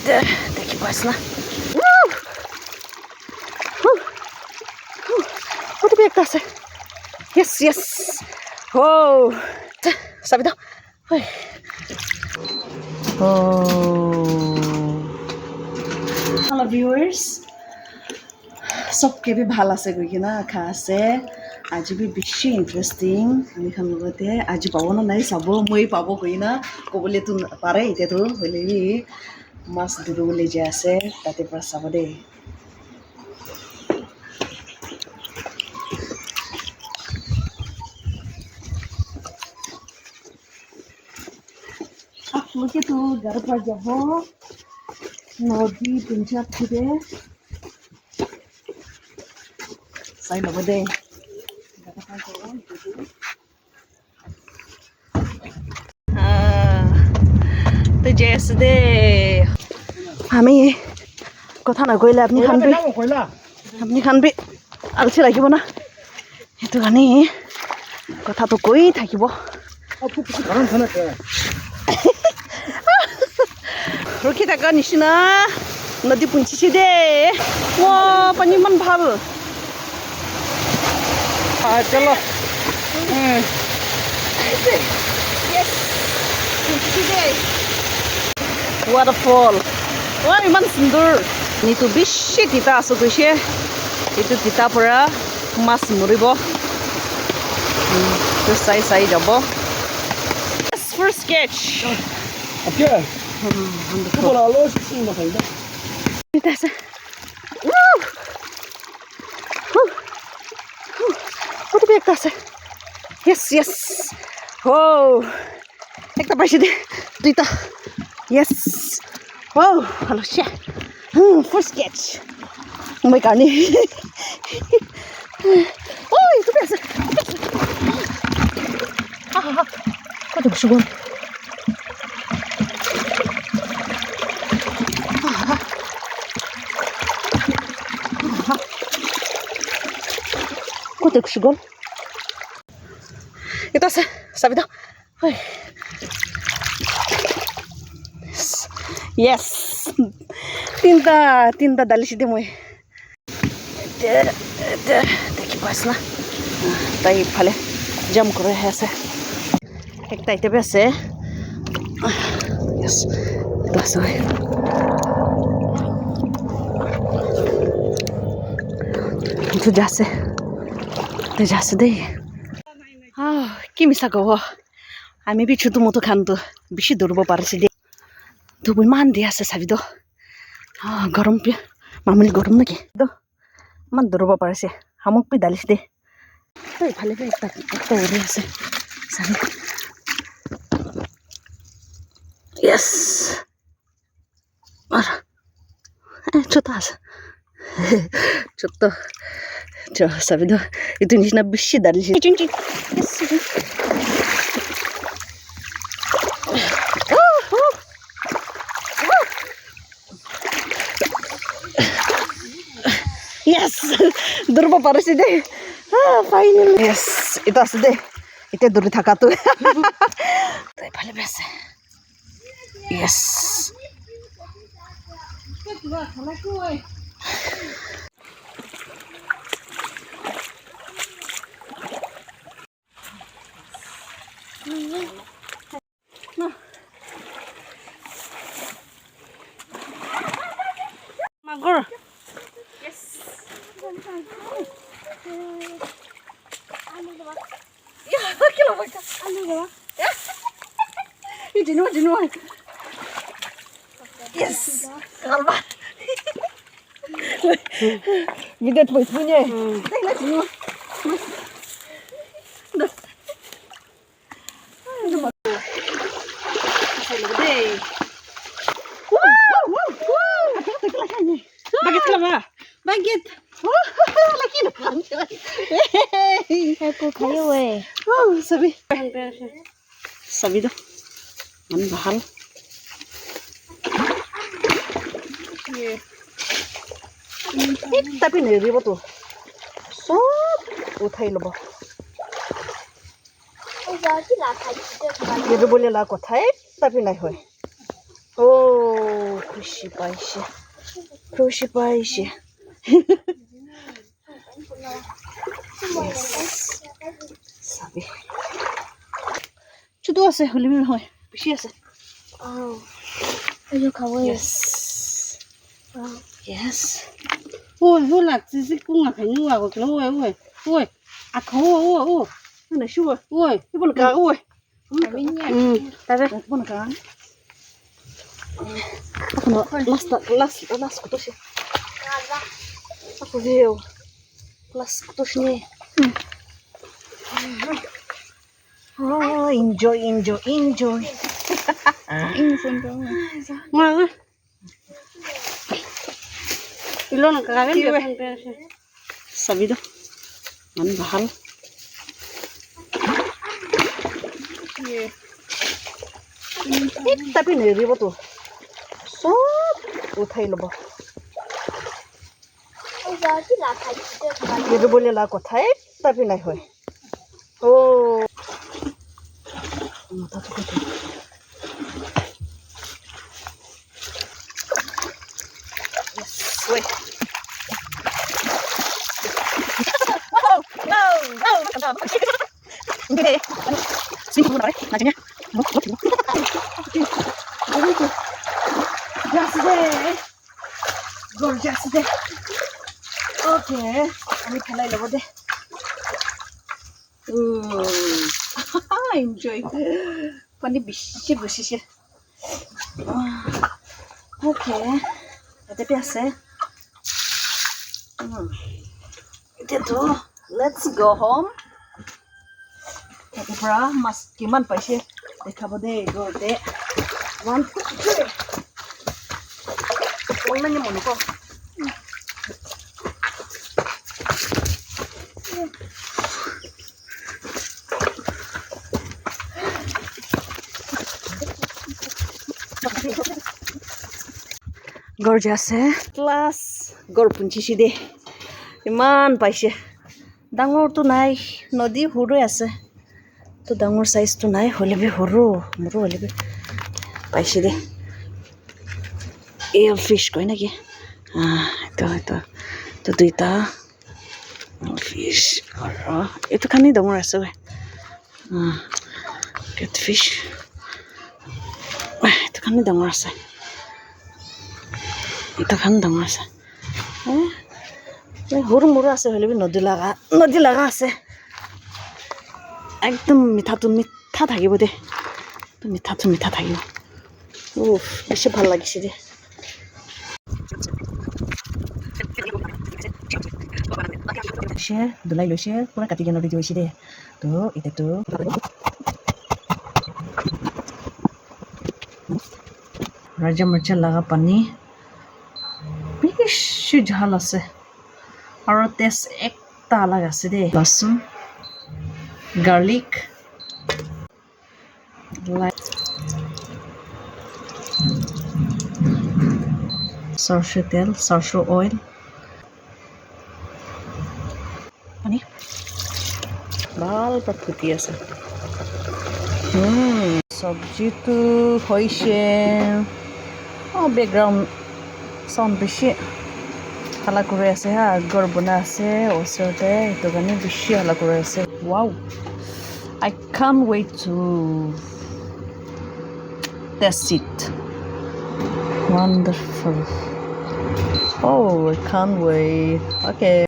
দেখি পাইছ না ওটা একটা আছে ইয়েস ইয়েস ও চাবি দাও हेलो व्यूअर्स सबके भी ভাল আছে গৈ কিনা আশা আছে আজি বি বেছি ইন্টারেস্টিং আমি খান লগতে আজি পাব না নাই চাব মই পাব গৈ না ক'বলৈ তো পাৰে এতিয়াতো হ'লে মাছ ধৰিবলৈ যে আছে তাতে পৰা চাব দেই आपलोगे तो घर पर जब नदी पंचायत थे सही लग दे तो जैसे दे हमें कथा ना कइले अपनी खान भी आलसी লাগিব না এটো গানি কথা তো কই থাকিব ৰখি থাকা নিচিনা নদী পুঞ্চিছে দে ও পানী ইমান ভাল চলো waterfall ও ইমান সুন্দৰ নিটো বেছি তিতা আছে কৈছে এইটো তিতা পৰা মাছ মৰিব তো চাই যাব first sketch okay Como la luz sim não vai dar. Dessa. What big dessa. Yes. Oh. Ekta paise de. Duita. Yes. Oh, hello shit. First sketch. Oh my god. Oh, itu biasa. Kau tu sugon. Kau sugon. Itu asa, sabi dah. Yes. Tinta dali sini moi. Dekhi pas na. Tai phale jam kore hai ase. Ekta ite be ase. Yes. Itu asa. Itu jase. Itu jase deh. কি মিছা কব আমি B ছোটো মতো খানতো বেছি দৌৰিব পাৰিছে দেই ধুব ইমান দিয়া আছে চাবি তো গৰম মামুলি গৰম নেকি ইমান দৌৰিব পাৰিছে শামুক বি দালিছে দেই ইফালে একটা উৰি আছে চাবি ইয়েছ ছোট আছে ছোট sabi do itu ni na bishi dari sini yes durba parasi deh finally yes itu as deh itu duri thaka tu tai phale bese yes Magur. Yes. Ya, kilo baca. Ini jenuh. Yes. Kalba. Gidet punya. Tengok jenuh. Bagit. Laki na kan. Aku kayo eh. Sabi dah. Mana bahal. Tapi ni ribu tu. So, uthai lobo. Ribu boleh lah kothai, tapi nahi hoy. Oh, Fishy paishe. Fishy paishe. Yes. Sabi. Chudo ase holi mi hoy. Fishy ase. Oh. Ayo kawaii. Yes. Wow. Yes. Ôi, ôi là chỉ cũng là phải nuôi à, cái ôi ôi ôi, à khó ôi ôi, cái này xua ôi, cái con cá ôi, Ta ve. con cá, Ako no last ko to siya. Ako veo. Last ko to siya. Oh, enjoy. ngon á, ilo là cá cái gì vậy? Sabi do. Man bahal. Tapi niribo to. So, uthai lobo. Ôi giời, chứ là phải được mà. Niribo le la ko thai tapi nai hoy. Oh. Mata to ko. Yes, wait. No. Okay. Sini ko na rin. Nandiyan niya. Gorgeous day. Okay. Ani khalai labo de. Enjoy. Pani bishi. Okay. Ate pi ase. Ito. Let's go home. Ate pra mas kiman paise. Dekhabo de go de. 1 2 3. Wala niya mo ko. Gorgeous class gor punchi de iman paise dangor tu nai nodi huru ase to dangor size tu nai holebi huru muru holebi paise de eel fish koi na ki to duita fish aro etu khani dangor ase catfish etu khani dangor ase ito kan dangor ase huru muru ase hole bi nodi laga ase ekdom mitha thakibo de to mitha thakibo beshi bhal lagise de she dulai loise pura kati gena di hoise de to ite to raja marcha laga pani bishi jhal ase aro tes ekta alag ase de lasun garlic sarso tel sarso oil pani bal patkuti ase sabji tu hoise background sound bishi hala kore ase ha gor bana ase osor te to gani bishi hala kore ase wow I can't wait to test it wonderful oh I can't wait okay